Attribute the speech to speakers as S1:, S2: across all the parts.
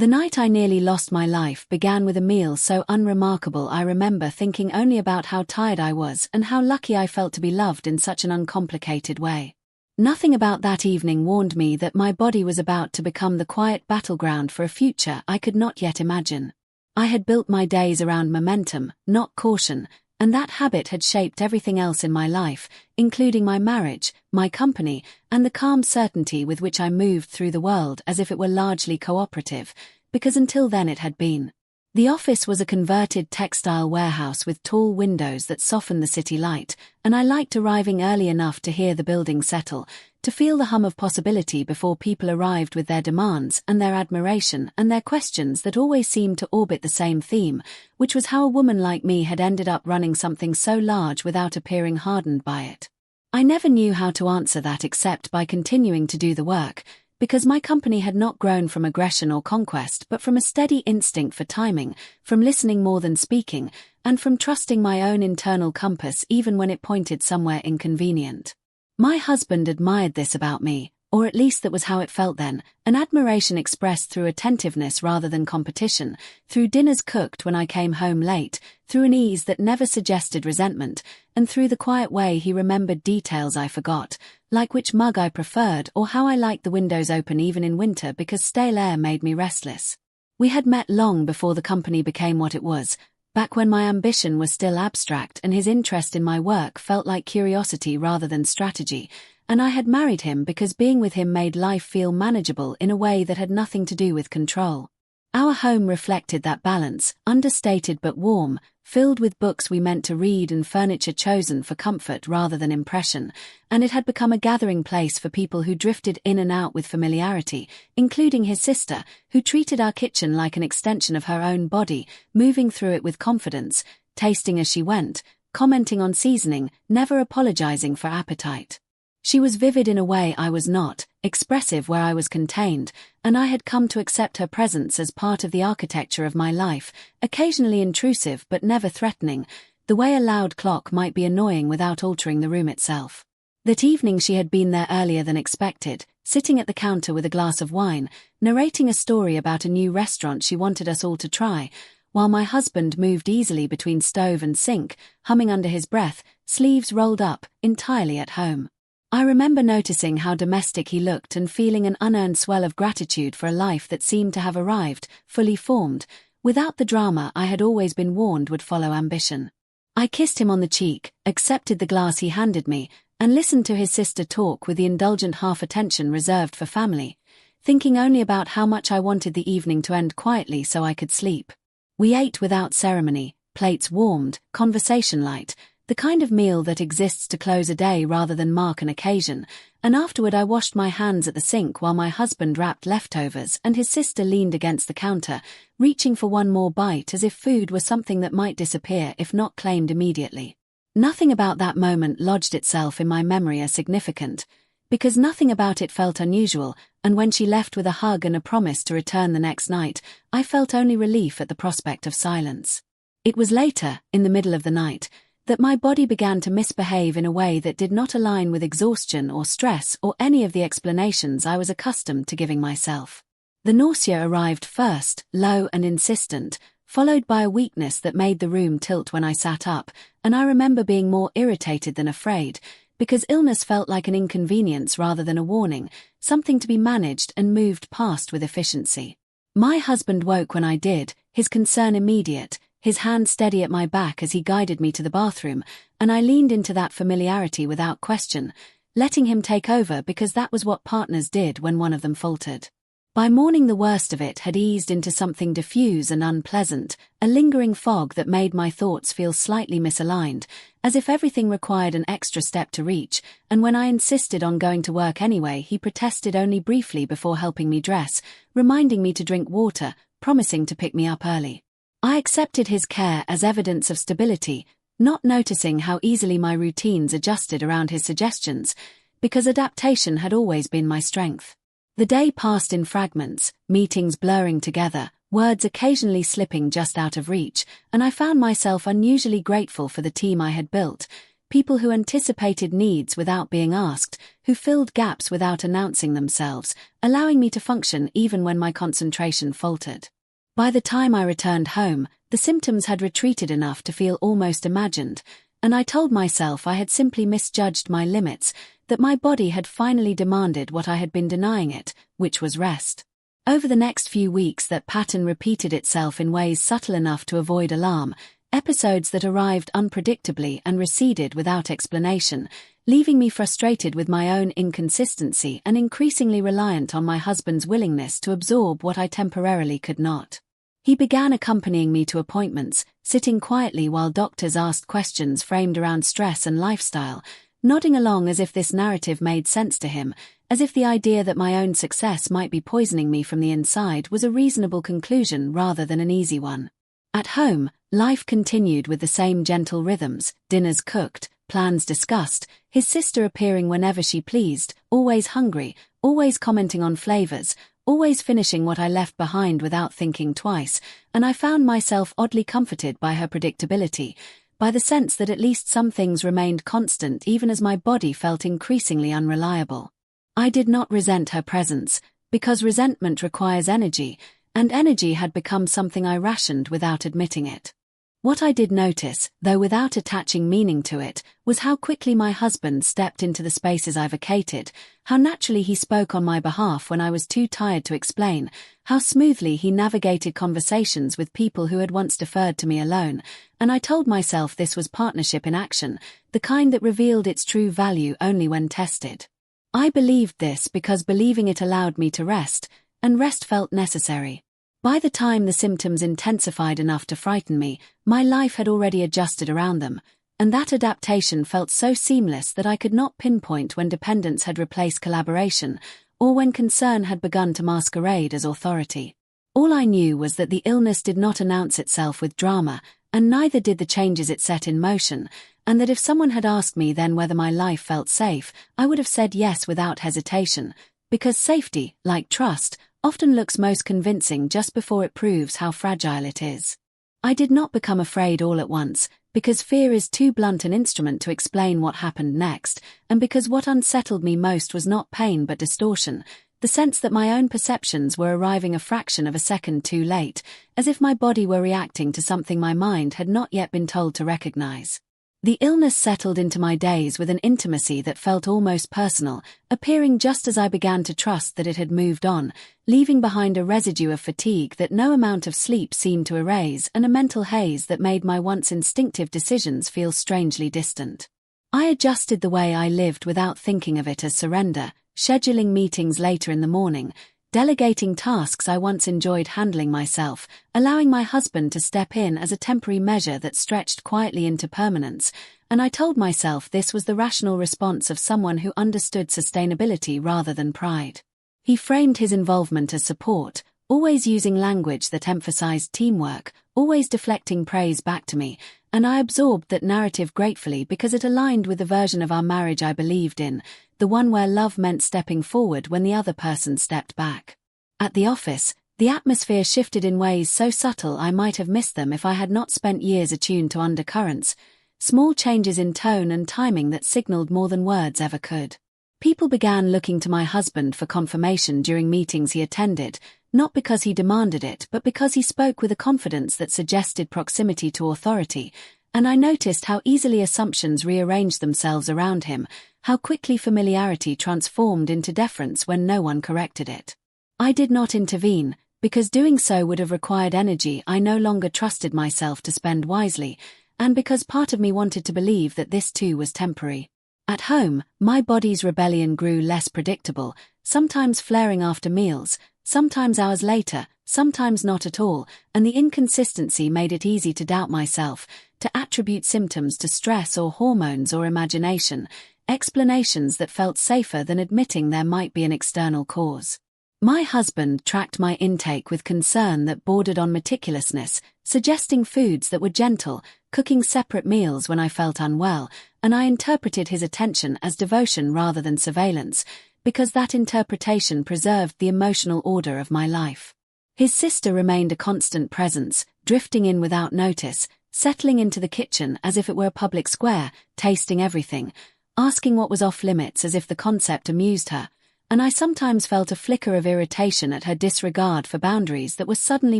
S1: The night I nearly lost my life began with a meal so unremarkable I remember thinking only about how tired I was and how lucky I felt to be loved in such an uncomplicated way. Nothing about that evening warned me that my body was about to become the quiet battleground for a future I could not yet imagine. I had built my days around momentum, not caution, and that habit had shaped everything else in my life, including my marriage, my company, and the calm certainty with which I moved through the world as if it were largely cooperative, because until then it had been. The office was a converted textile warehouse with tall windows that softened the city light, and I liked arriving early enough to hear the building settle, to feel the hum of possibility before people arrived with their demands and their admiration and their questions that always seemed to orbit the same theme, which was how a woman like me had ended up running something so large without appearing hardened by it. I never knew how to answer that except by continuing to do the work, because my company had not grown from aggression or conquest but from a steady instinct for timing, from listening more than speaking, and from trusting my own internal compass even when it pointed somewhere inconvenient. My husband admired this about me, or at least that was how it felt then, an admiration expressed through attentiveness rather than competition, through dinners cooked when I came home late, through an ease that never suggested resentment, and through the quiet way he remembered details I forgot, like which mug I preferred or how I liked the windows open even in winter because stale air made me restless. We had met long before the company became what it was, back when my ambition was still abstract and his interest in my work felt like curiosity rather than strategy, and I had married him because being with him made life feel manageable in a way that had nothing to do with control. Our home reflected that balance, understated but warm, filled with books we meant to read and furniture chosen for comfort rather than impression, and it had become a gathering place for people who drifted in and out with familiarity, including his sister, who treated our kitchen like an extension of her own body, moving through it with confidence, tasting as she went, commenting on seasoning, never apologizing for appetite. She was vivid in a way I was not, expressive where I was contained, and I had come to accept her presence as part of the architecture of my life, occasionally intrusive but never threatening, the way a loud clock might be annoying without altering the room itself. That evening she had been there earlier than expected, sitting at the counter with a glass of wine, narrating a story about a new restaurant she wanted us all to try, while my husband moved easily between stove and sink, humming under his breath, sleeves rolled up, entirely at home. I remember noticing how domestic he looked and feeling an unearned swell of gratitude for a life that seemed to have arrived, fully formed, without the drama I had always been warned would follow ambition. I kissed him on the cheek, accepted the glass he handed me, and listened to his sister talk with the indulgent half-attention reserved for family, thinking only about how much I wanted the evening to end quietly so I could sleep. We ate without ceremony, plates warmed, conversation light, the kind of meal that exists to close a day rather than mark an occasion, and afterward I washed my hands at the sink while my husband wrapped leftovers and his sister leaned against the counter, reaching for one more bite as if food was something that might disappear if not claimed immediately. Nothing about that moment lodged itself in my memory as significant, because nothing about it felt unusual, and when she left with a hug and a promise to return the next night, I felt only relief at the prospect of silence. It was later, in the middle of the night, that my body began to misbehave in a way that did not align with exhaustion or stress or any of the explanations I was accustomed to giving myself. The nausea arrived first, low and insistent, followed by a weakness that made the room tilt when I sat up, and I remember being more irritated than afraid, because illness felt like an inconvenience rather than a warning, something to be managed and moved past with efficiency. My husband woke when I did, his concern immediate, his hand steady at my back as he guided me to the bathroom, and I leaned into that familiarity without question, letting him take over because that was what partners did when one of them faltered. By morning the worst of it had eased into something diffuse and unpleasant, a lingering fog that made my thoughts feel slightly misaligned, as if everything required an extra step to reach, and when I insisted on going to work anyway he protested only briefly before helping me dress, reminding me to drink water, promising to pick me up early. I accepted his care as evidence of stability, not noticing how easily my routines adjusted around his suggestions, because adaptation had always been my strength. The day passed in fragments, meetings blurring together, words occasionally slipping just out of reach, and I found myself unusually grateful for the team I had built, people who anticipated needs without being asked, who filled gaps without announcing themselves, allowing me to function even when my concentration faltered. By the time I returned home, the symptoms had retreated enough to feel almost imagined, and I told myself I had simply misjudged my limits, that my body had finally demanded what I had been denying it, which was rest. Over the next few weeks, that pattern repeated itself in ways subtle enough to avoid alarm, episodes that arrived unpredictably and receded without explanation, leaving me frustrated with my own inconsistency and increasingly reliant on my husband's willingness to absorb what I temporarily could not. He began accompanying me to appointments, sitting quietly while doctors asked questions framed around stress and lifestyle, nodding along as if this narrative made sense to him, as if the idea that my own success might be poisoning me from the inside was a reasonable conclusion rather than an easy one. At home, life continued with the same gentle rhythms: dinners cooked, plans discussed, his sister appearing whenever she pleased, always hungry, always commenting on flavors, always finishing what I left behind without thinking twice, and I found myself oddly comforted by her predictability, by the sense that at least some things remained constant even as my body felt increasingly unreliable. I did not resent her presence, because resentment requires energy, and energy had become something I rationed without admitting it. What I did notice, though without attaching meaning to it, was how quickly my husband stepped into the spaces I vacated, how naturally he spoke on my behalf when I was too tired to explain, how smoothly he navigated conversations with people who had once deferred to me alone, and I told myself this was partnership in action, the kind that revealed its true value only when tested. I believed this because believing it allowed me to rest, and rest felt necessary. By the time the symptoms intensified enough to frighten me, my life had already adjusted around them, and that adaptation felt so seamless that I could not pinpoint when dependence had replaced collaboration, or when concern had begun to masquerade as authority. All I knew was that the illness did not announce itself with drama, and neither did the changes it set in motion, and that if someone had asked me then whether my life felt safe, I would have said yes without hesitation, because safety, like trust, often looks most convincing just before it proves how fragile it is. I did not become afraid all at once, because fear is too blunt an instrument to explain what happened next, and because what unsettled me most was not pain but distortion, the sense that my own perceptions were arriving a fraction of a second too late, as if my body were reacting to something my mind had not yet been told to recognize. The illness settled into my days with an intimacy that felt almost personal, appearing just as I began to trust that it had moved on, leaving behind a residue of fatigue that no amount of sleep seemed to erase and a mental haze that made my once instinctive decisions feel strangely distant. I adjusted the way I lived without thinking of it as surrender, scheduling meetings later in the morning, delegating tasks I once enjoyed handling myself, allowing my husband to step in as a temporary measure that stretched quietly into permanence, and I told myself this was the rational response of someone who understood sustainability rather than pride. He framed his involvement as support, always using language that emphasized teamwork, always deflecting praise back to me, and I absorbed that narrative gratefully because it aligned with the version of our marriage I believed in, the one where love meant stepping forward when the other person stepped back. At the office, the atmosphere shifted in ways so subtle I might have missed them if I had not spent years attuned to undercurrents, small changes in tone and timing that signaled more than words ever could. People began looking to my husband for confirmation during meetings he attended, not because he demanded it but because he spoke with a confidence that suggested proximity to authority, and I noticed how easily assumptions rearranged themselves around him, how quickly familiarity transformed into deference when no one corrected it. I did not intervene, because doing so would have required energy I no longer trusted myself to spend wisely, and because part of me wanted to believe that this too was temporary. At home, my body's rebellion grew less predictable, sometimes flaring after meals, sometimes hours later, sometimes not at all, and the inconsistency made it easy to doubt myself, to attribute symptoms to stress or hormones or imagination, explanations that felt safer than admitting there might be an external cause. My husband tracked my intake with concern that bordered on meticulousness, suggesting foods that were gentle, cooking separate meals when I felt unwell, and I interpreted his attention as devotion rather than surveillance, because that interpretation preserved the emotional order of my life. His sister remained a constant presence, drifting in without notice, settling into the kitchen as if it were a public square, tasting everything, asking what was off limits as if the concept amused her, and I sometimes felt a flicker of irritation at her disregard for boundaries that were suddenly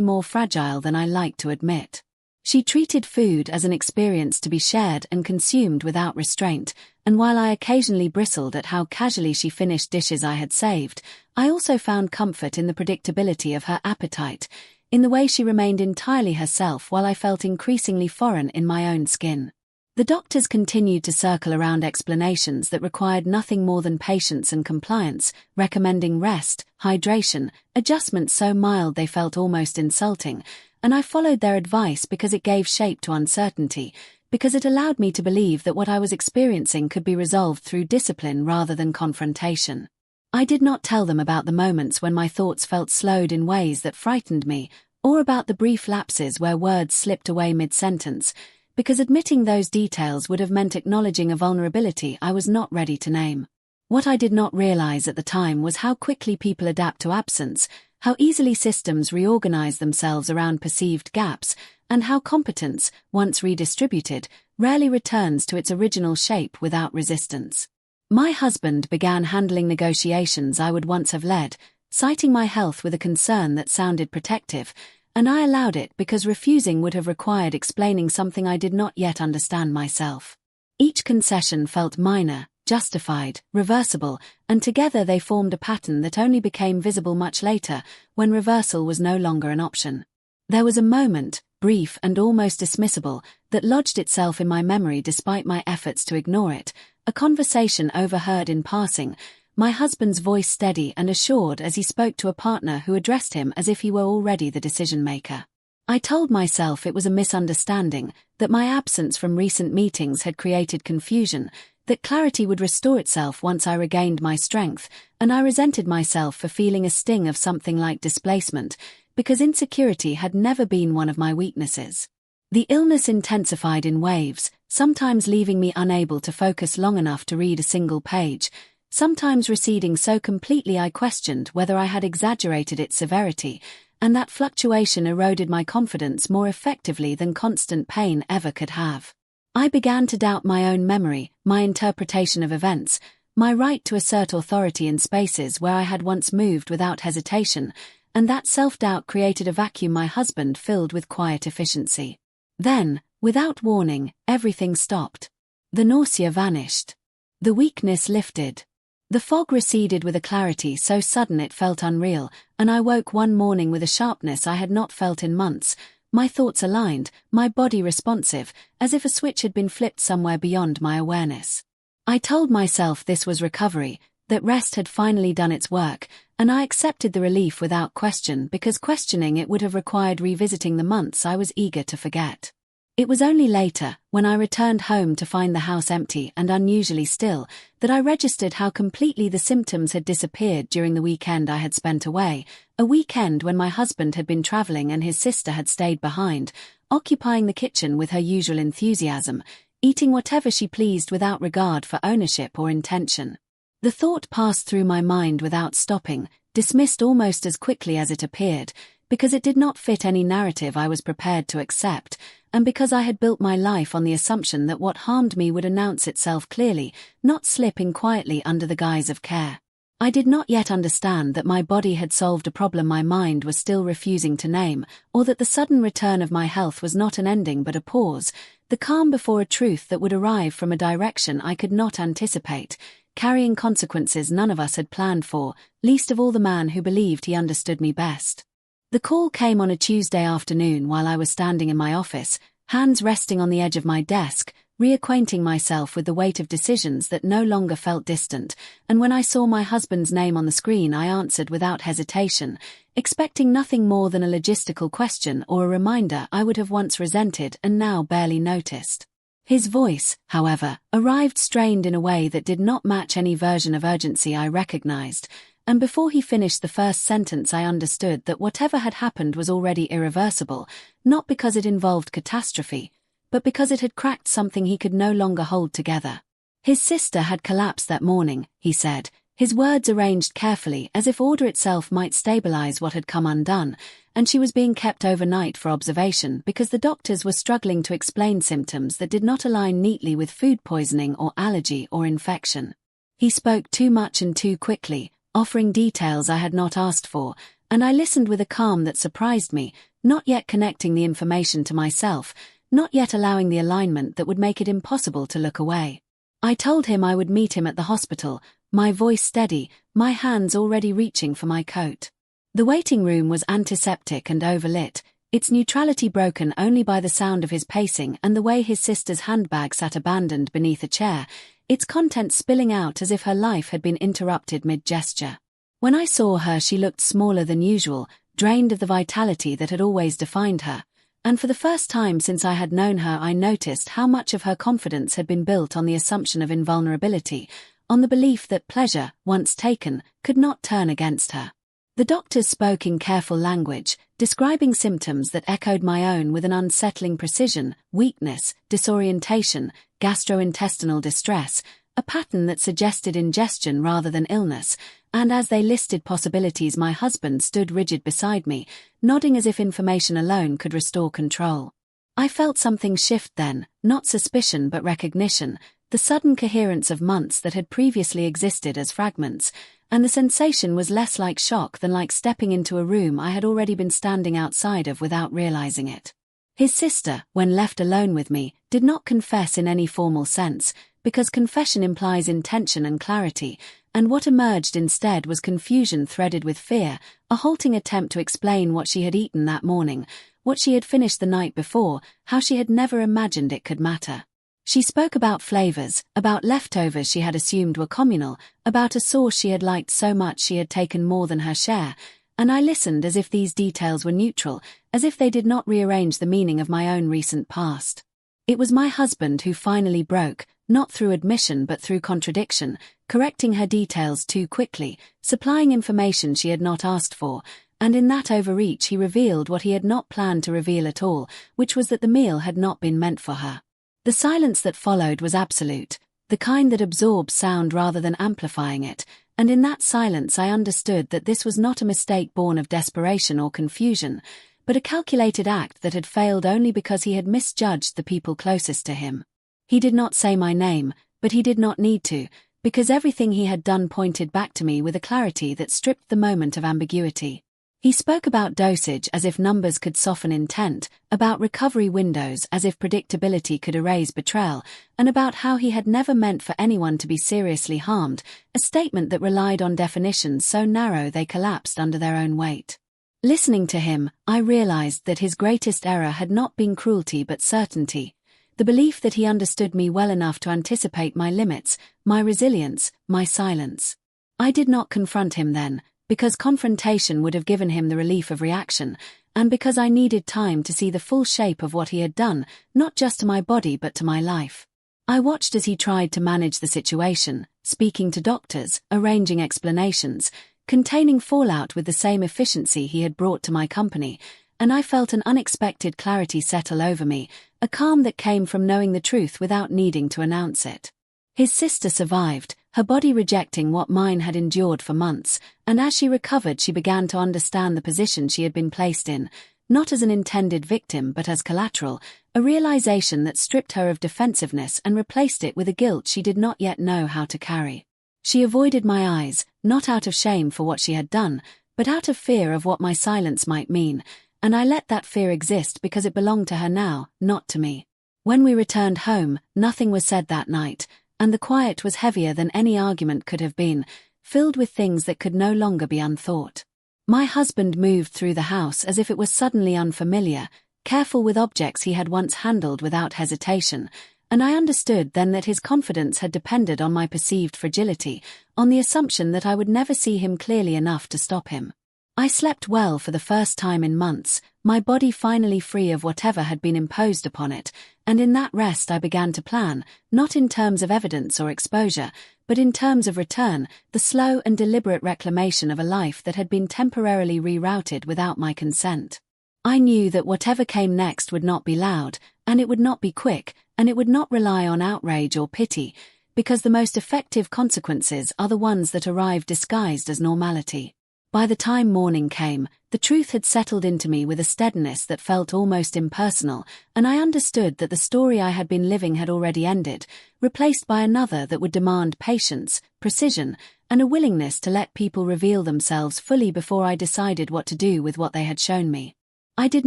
S1: more fragile than I liked to admit. She treated food as an experience to be shared and consumed without restraint, and while I occasionally bristled at how casually she finished dishes I had saved, I also found comfort in the predictability of her appetite, in the way she remained entirely herself while I felt increasingly foreign in my own skin. The doctors continued to circle around explanations that required nothing more than patience and compliance, recommending rest, hydration, adjustments so mild they felt almost insulting, and I followed their advice because it gave shape to uncertainty, because it allowed me to believe that what I was experiencing could be resolved through discipline rather than confrontation. I did not tell them about the moments when my thoughts felt slowed in ways that frightened me, or about the brief lapses where words slipped away mid-sentence, because admitting those details would have meant acknowledging a vulnerability I was not ready to name. What I did not realize at the time was how quickly people adapt to absence, how easily systems reorganize themselves around perceived gaps, and how competence, once redistributed, rarely returns to its original shape without resistance. My husband began handling negotiations I would once have led, citing my health with a concern that sounded protective, and I allowed it because refusing would have required explaining something I did not yet understand myself. Each concession felt minor, justified, reversible, and together they formed a pattern that only became visible much later, when reversal was no longer an option. There was a moment, brief and almost dismissible, that lodged itself in my memory despite my efforts to ignore it, a conversation overheard in passing, my husband's voice steady and assured as he spoke to a partner who addressed him as if he were already the decision-maker. I told myself it was a misunderstanding, that my absence from recent meetings had created confusion, that clarity would restore itself once I regained my strength, and I resented myself for feeling a sting of something like displacement, because insecurity had never been one of my weaknesses. The illness intensified in waves, sometimes leaving me unable to focus long enough to read a single page, sometimes receding so completely I questioned whether I had exaggerated its severity, and that fluctuation eroded my confidence more effectively than constant pain ever could have. I began to doubt my own memory, my interpretation of events, my right to assert authority in spaces where I had once moved without hesitation, and that self-doubt created a vacuum my husband filled with quiet efficiency. Then, without warning, everything stopped. The nausea vanished. The weakness lifted. The fog receded with a clarity so sudden it felt unreal, and I woke one morning with a sharpness I had not felt in months, my thoughts aligned, my body responsive, as if a switch had been flipped somewhere beyond my awareness. I told myself this was recovery, that rest had finally done its work, and I accepted the relief without question because questioning it would have required revisiting the months I was eager to forget. It was only later, when I returned home to find the house empty and unusually still, that I registered how completely the symptoms had disappeared during the weekend I had spent away, a weekend when my husband had been traveling and his sister had stayed behind, occupying the kitchen with her usual enthusiasm, eating whatever she pleased without regard for ownership or intention. The thought passed through my mind without stopping, dismissed almost as quickly as it appeared, because it did not fit any narrative I was prepared to accept, and because I had built my life on the assumption that what harmed me would announce itself clearly, not slip in quietly under the guise of care. I did not yet understand that my body had solved a problem my mind was still refusing to name, or that the sudden return of my health was not an ending but a pause, the calm before a truth that would arrive from a direction I could not anticipate, carrying consequences none of us had planned for, least of all the man who believed he understood me best. The call came on a Tuesday afternoon while I was standing in my office, hands resting on the edge of my desk, reacquainting myself with the weight of decisions that no longer felt distant, and when I saw my husband's name on the screen I answered without hesitation, expecting nothing more than a logistical question or a reminder I would have once resented and now barely noticed. His voice, however, arrived strained in a way that did not match any version of urgency I recognized, and before he finished the first sentence I understood that whatever had happened was already irreversible, not because it involved catastrophe, but because it had cracked something he could no longer hold together. His sister had collapsed that morning, he said, his words arranged carefully as if order itself might stabilize what had come undone, and she was being kept overnight for observation because the doctors were struggling to explain symptoms that did not align neatly with food poisoning or allergy or infection. He spoke too much and too quickly, offering details I had not asked for, and I listened with a calm that surprised me, not yet connecting the information to myself, not yet allowing the alignment that would make it impossible to look away. I told him I would meet him at the hospital, my voice steady, my hands already reaching for my coat. The waiting room was antiseptic and overlit, its neutrality broken only by the sound of his pacing and the way his sister's handbag sat abandoned beneath a chair, its contents spilling out as if her life had been interrupted mid-gesture. When I saw her, she looked smaller than usual, drained of the vitality that had always defined her, and for the first time since I had known her I noticed how much of her confidence had been built on the assumption of invulnerability, on the belief that pleasure, once taken, could not turn against her. The doctors spoke in careful language, describing symptoms that echoed my own with an unsettling precision: weakness, disorientation, gastrointestinal distress, a pattern that suggested ingestion rather than illness, and as they listed possibilities my husband stood rigid beside me, nodding as if information alone could restore control. I felt something shift then, not suspicion but recognition, the sudden coherence of months that had previously existed as fragments, and the sensation was less like shock than like stepping into a room I had already been standing outside of without realizing it. His sister, when left alone with me, did not confess in any formal sense, because confession implies intention and clarity, and what emerged instead was confusion threaded with fear, a halting attempt to explain what she had eaten that morning, what she had finished the night before, how she had never imagined it could matter. She spoke about flavors, about leftovers she had assumed were communal, about a sauce she had liked so much she had taken more than her share, and I listened as if these details were neutral, as if they did not rearrange the meaning of my own recent past. It was my husband who finally broke, not through admission but through contradiction, correcting her details too quickly, supplying information she had not asked for, and in that overreach he revealed what he had not planned to reveal at all, which was that the meal had not been meant for her. The silence that followed was absolute, the kind that absorbs sound rather than amplifying it, and in that silence I understood that this was not a mistake born of desperation or confusion, but a calculated act that had failed only because he had misjudged the people closest to him. He did not say my name, but he did not need to, because everything he had done pointed back to me with a clarity that stripped the moment of ambiguity. He spoke about dosage as if numbers could soften intent, about recovery windows as if predictability could erase betrayal, and about how he had never meant for anyone to be seriously harmed, a statement that relied on definitions so narrow they collapsed under their own weight. Listening to him, I realized that his greatest error had not been cruelty but certainty, the belief that he understood me well enough to anticipate my limits, my resilience, my silence. I did not confront him then, because confrontation would have given him the relief of reaction, and because I needed time to see the full shape of what he had done, not just to my body but to my life. I watched as he tried to manage the situation, speaking to doctors, arranging explanations, containing fallout with the same efficiency he had brought to my company, and I felt an unexpected clarity settle over me, a calm that came from knowing the truth without needing to announce it. His sister survived, her body rejecting what mine had endured for months, and as she recovered she began to understand the position she had been placed in, not as an intended victim but as collateral, a realization that stripped her of defensiveness and replaced it with a guilt she did not yet know how to carry. She avoided my eyes, not out of shame for what she had done, but out of fear of what my silence might mean, and I let that fear exist because it belonged to her now, not to me. When we returned home, nothing was said that night, and the quiet was heavier than any argument could have been, filled with things that could no longer be unthought. My husband moved through the house as if it was suddenly unfamiliar, careful with objects he had once handled without hesitation, and I understood then that his confidence had depended on my perceived fragility, on the assumption that I would never see him clearly enough to stop him. I slept well for the first time in months, my body finally free of whatever had been imposed upon it, and in that rest I began to plan, not in terms of evidence or exposure, but in terms of return, the slow and deliberate reclamation of a life that had been temporarily rerouted without my consent. I knew that whatever came next would not be loud, and it would not be quick, and it would not rely on outrage or pity, because the most effective consequences are the ones that arrive disguised as normality. By the time morning came, the truth had settled into me with a steadiness that felt almost impersonal, and I understood that the story I had been living had already ended, replaced by another that would demand patience, precision, and a willingness to let people reveal themselves fully before I decided what to do with what they had shown me. I did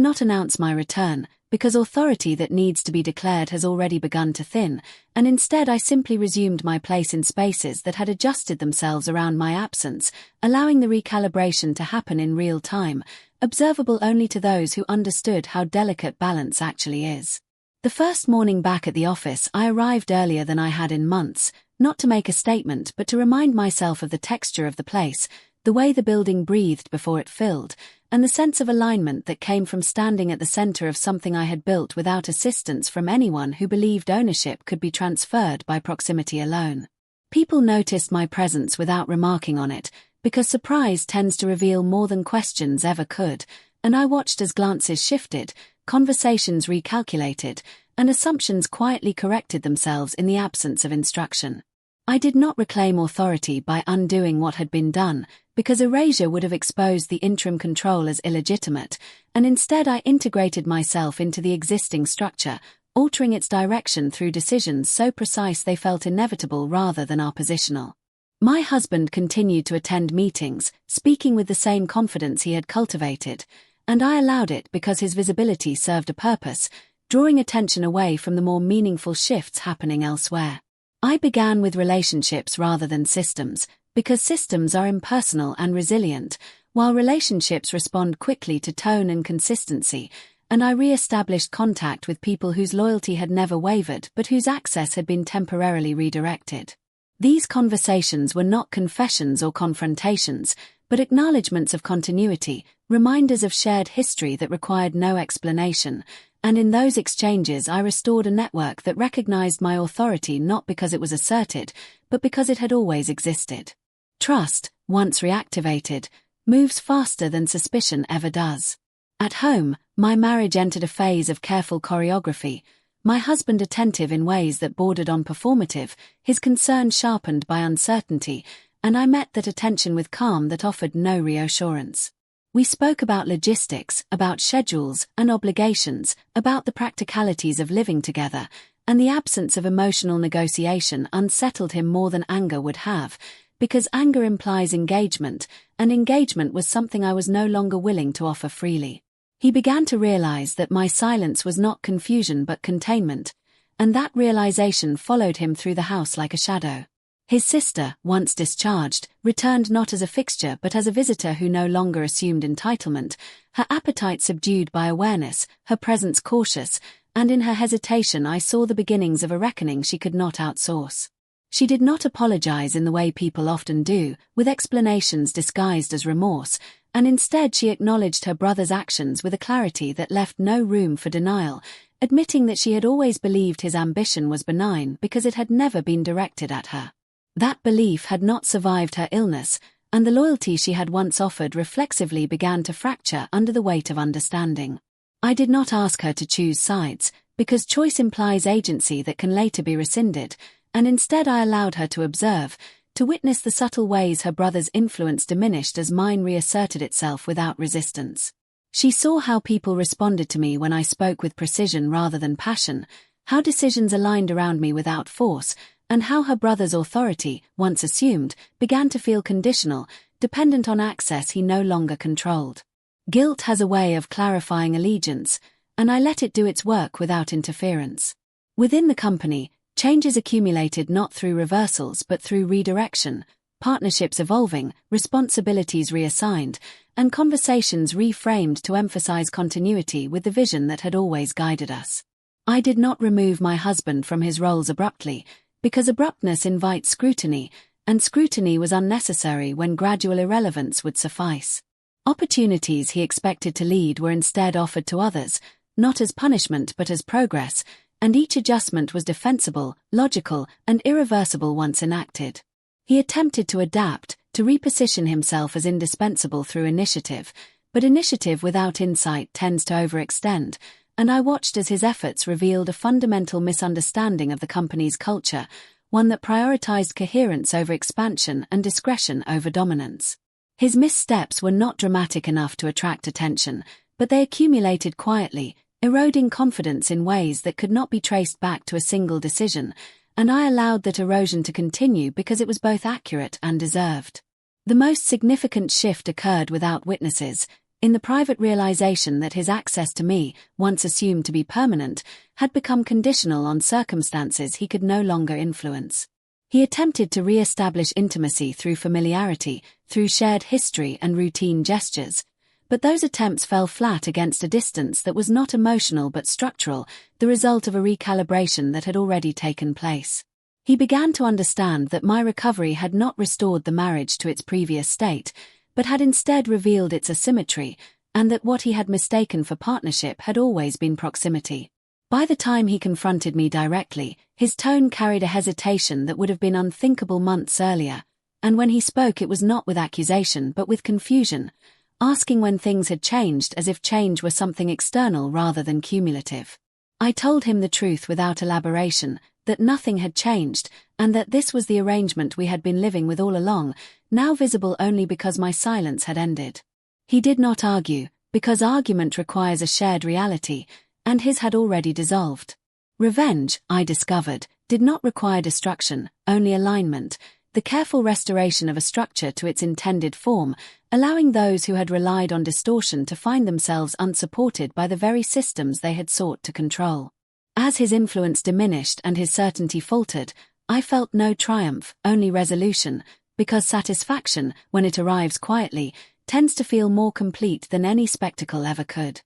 S1: not announce my return, because authority that needs to be declared has already begun to thin, and instead I simply resumed my place in spaces that had adjusted themselves around my absence, allowing the recalibration to happen in real time, observable only to those who understood how delicate balance actually is. The first morning back at the office, I arrived earlier than I had in months, not to make a statement but to remind myself of the texture of the place, the way the building breathed before it filled, and the sense of alignment that came from standing at the center of something I had built without assistance from anyone who believed ownership could be transferred by proximity alone. People noticed my presence without remarking on it, because surprise tends to reveal more than questions ever could, and I watched as glances shifted, conversations recalculated, and assumptions quietly corrected themselves in the absence of instruction. I did not reclaim authority by undoing what had been done, because erasure would have exposed the interim control as illegitimate, and instead I integrated myself into the existing structure, altering its direction through decisions so precise they felt inevitable rather than oppositional. My husband continued to attend meetings, speaking with the same confidence he had cultivated, and I allowed it because his visibility served a purpose, drawing attention away from the more meaningful shifts happening elsewhere. I began with relationships rather than systems, because systems are impersonal and resilient, while relationships respond quickly to tone and consistency, and I re-established contact with people whose loyalty had never wavered but whose access had been temporarily redirected. These conversations were not confessions or confrontations, but acknowledgements of continuity, reminders of shared history that required no explanation, and in those exchanges I restored a network that recognized my authority not because it was asserted, but because it had always existed. Trust, once reactivated, moves faster than suspicion ever does. At home, my marriage entered a phase of careful choreography, my husband attentive in ways that bordered on performative, his concern sharpened by uncertainty, and I met that attention with calm that offered no reassurance. We spoke about logistics, about schedules and obligations, about the practicalities of living together, and the absence of emotional negotiation unsettled him more than anger would have, because anger implies engagement, and engagement was something I was no longer willing to offer freely. He began to realize that my silence was not confusion but containment, and that realization followed him through the house like a shadow. His sister, once discharged, returned not as a fixture but as a visitor who no longer assumed entitlement, her appetite subdued by awareness, her presence cautious, and in her hesitation I saw the beginnings of a reckoning she could not outsource. She did not apologize in the way people often do, with explanations disguised as remorse, and instead she acknowledged her brother's actions with a clarity that left no room for denial, admitting that she had always believed his ambition was benign because it had never been directed at her. That belief had not survived her illness, and the loyalty she had once offered reflexively began to fracture under the weight of understanding. I did not ask her to choose sides, because choice implies agency that can later be rescinded, and instead I allowed her to observe, to witness the subtle ways her brother's influence diminished as mine reasserted itself without resistance. She saw how people responded to me when I spoke with precision rather than passion, how decisions aligned around me without force, and how her brother's authority, once assumed, began to feel conditional, dependent on access he no longer controlled. Guilt has a way of clarifying allegiance, and I let it do its work without interference. Within the company, changes accumulated not through reversals but through redirection, partnerships evolving, responsibilities reassigned, and conversations reframed to emphasize continuity with the vision that had always guided us. I did not remove my husband from his roles abruptly, because abruptness invites scrutiny, and scrutiny was unnecessary when gradual irrelevance would suffice. Opportunities he expected to lead were instead offered to others, not as punishment but as progress, and each adjustment was defensible, logical, and irreversible once enacted. He attempted to adapt, to reposition himself as indispensable through initiative, but initiative without insight tends to overextend, and I watched as his efforts revealed a fundamental misunderstanding of the company's culture, one that prioritized coherence over expansion and discretion over dominance. His missteps were not dramatic enough to attract attention, but they accumulated quietly, eroding confidence in ways that could not be traced back to a single decision, and I allowed that erosion to continue because it was both accurate and deserved. The most significant shift occurred without witnesses, in the private realization that his access to me, once assumed to be permanent, had become conditional on circumstances he could no longer influence. He attempted to re-establish intimacy through familiarity, through shared history and routine gestures, but those attempts fell flat against a distance that was not emotional but structural, the result of a recalibration that had already taken place. He began to understand that my recovery had not restored the marriage to its previous state, but had instead revealed its asymmetry, and that what he had mistaken for partnership had always been proximity. By the time he confronted me directly, his tone carried a hesitation that would have been unthinkable months earlier, and when he spoke it was not with accusation but with confusion, asking when things had changed as if change were something external rather than cumulative. I told him the truth without elaboration, that nothing had changed, and that this was the arrangement we had been living with all along, now visible only because my silence had ended. He did not argue, because argument requires a shared reality, and his had already dissolved. Revenge, I discovered, did not require destruction, only alignment, the careful restoration of a structure to its intended form, allowing those who had relied on distortion to find themselves unsupported by the very systems they had sought to control. As his influence diminished and his certainty faltered, I felt no triumph, only resolution, because satisfaction, when it arrives quietly, tends to feel more complete than any spectacle ever could.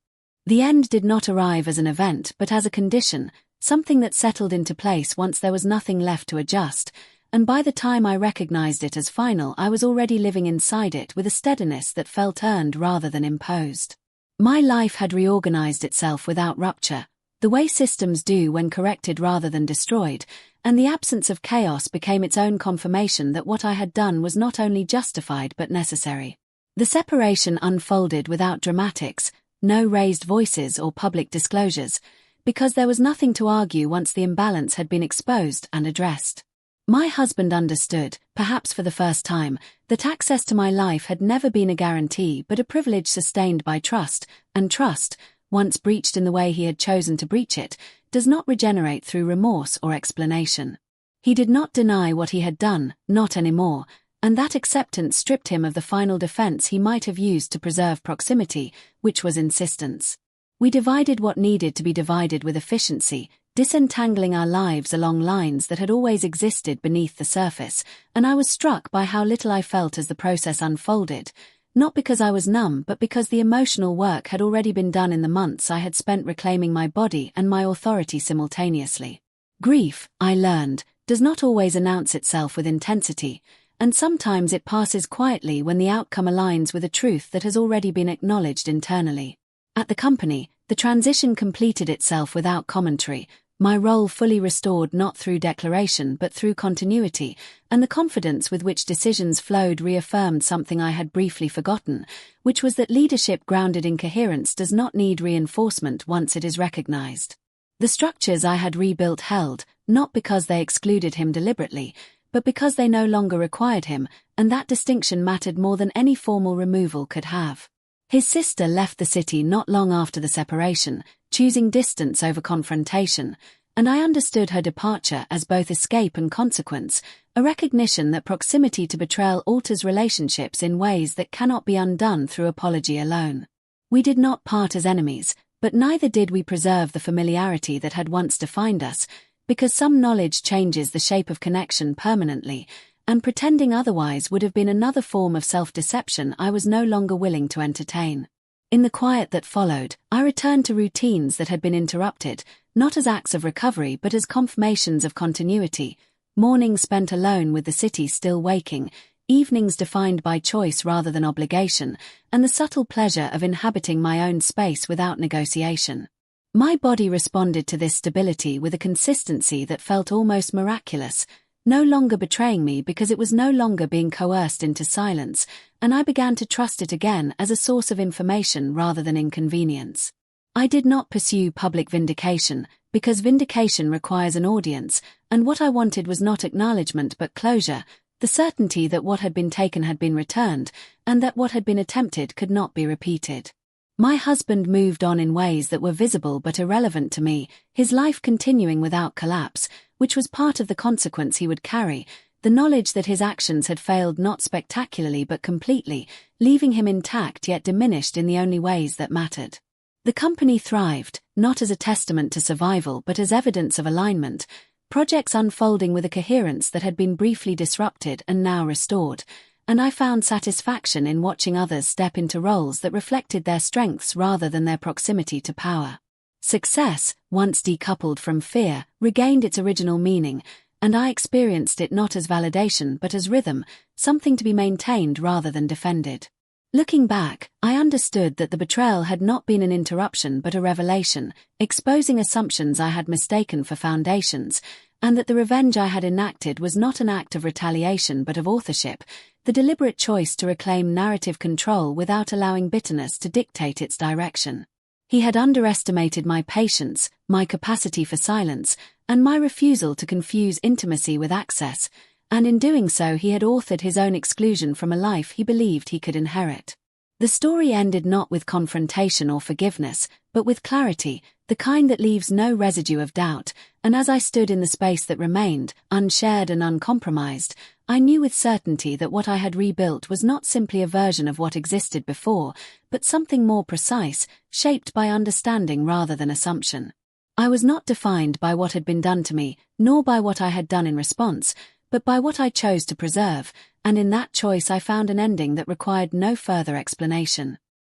S1: The end did not arrive as an event but as a condition, something that settled into place once there was nothing left to adjust, and by the time I recognized it as final I was already living inside it with a steadiness that felt earned rather than imposed. My life had reorganized itself without rupture, the way systems do when corrected rather than destroyed, and the absence of chaos became its own confirmation that what I had done was not only justified but necessary. The separation unfolded without dramatics, no raised voices or public disclosures, because there was nothing to argue once the imbalance had been exposed and addressed. My husband understood, perhaps for the first time, that access to my life had never been a guarantee but a privilege sustained by trust, and trust, once breached in the way he had chosen to breach it, does not regenerate through remorse or explanation. He did not deny what he had done, not anymore, and that acceptance stripped him of the final defense he might have used to preserve proximity, which was insistence. We divided what needed to be divided with efficiency, disentangling our lives along lines that had always existed beneath the surface, and I was struck by how little I felt as the process unfolded, not because I was numb but because the emotional work had already been done in the months I had spent reclaiming my body and my authority simultaneously. Grief, I learned, does not always announce itself with intensity, and sometimes it passes quietly when the outcome aligns with a truth that has already been acknowledged internally. At the company, the transition completed itself without commentary, my role fully restored not through declaration but through continuity, and the confidence with which decisions flowed reaffirmed something I had briefly forgotten, which was that leadership grounded in coherence does not need reinforcement once it is recognized. The structures I had rebuilt held, not because they excluded him deliberately, but because they no longer required him, and that distinction mattered more than any formal removal could have. His sister left the city not long after the separation, choosing distance over confrontation, and I understood her departure as both escape and consequence, a recognition that proximity to betrayal alters relationships in ways that cannot be undone through apology alone. We did not part as enemies, but neither did we preserve the familiarity that had once defined us, because some knowledge changes the shape of connection permanently, and pretending otherwise would have been another form of self-deception I was no longer willing to entertain. In the quiet that followed, I returned to routines that had been interrupted, not as acts of recovery but as confirmations of continuity, mornings spent alone with the city still waking, evenings defined by choice rather than obligation, and the subtle pleasure of inhabiting my own space without negotiation. My body responded to this stability with a consistency that felt almost miraculous, no longer betraying me because it was no longer being coerced into silence, and I began to trust it again as a source of information rather than inconvenience. I did not pursue public vindication, because vindication requires an audience, and what I wanted was not acknowledgement but closure, The certainty that what had been taken had been returned, and that what had been attempted could not be repeated. My husband moved on in ways that were visible but irrelevant to me, his life continuing without collapse, which was part of the consequence he would carry, the knowledge that his actions had failed not spectacularly but completely, leaving him intact yet diminished in the only ways that mattered. The company thrived, not as a testament to survival but as evidence of alignment, projects unfolding with a coherence that had been briefly disrupted and now restored, and I found satisfaction in watching others step into roles that reflected their strengths rather than their proximity to power. Success, once decoupled from fear, regained its original meaning, and I experienced it not as validation but as rhythm, something to be maintained rather than defended. Looking back, I understood that the betrayal had not been an interruption but a revelation, exposing assumptions I had mistaken for foundations, and that the revenge I had enacted was not an act of retaliation but of authorship, the deliberate choice to reclaim narrative control without allowing bitterness to dictate its direction. He had underestimated my patience, my capacity for silence, and my refusal to confuse intimacy with access, and in doing so he had authored his own exclusion from a life he believed he could inherit. The story ended not with confrontation or forgiveness, but with clarity, the kind that leaves no residue of doubt, and as I stood in the space that remained, unshared and uncompromised, I knew with certainty that what I had rebuilt was not simply a version of what existed before, but something more precise, shaped by understanding rather than assumption. I was not defined by what had been done to me, nor by what I had done in response, but by what I chose to preserve, and in that choice I found an ending that required no further explanation.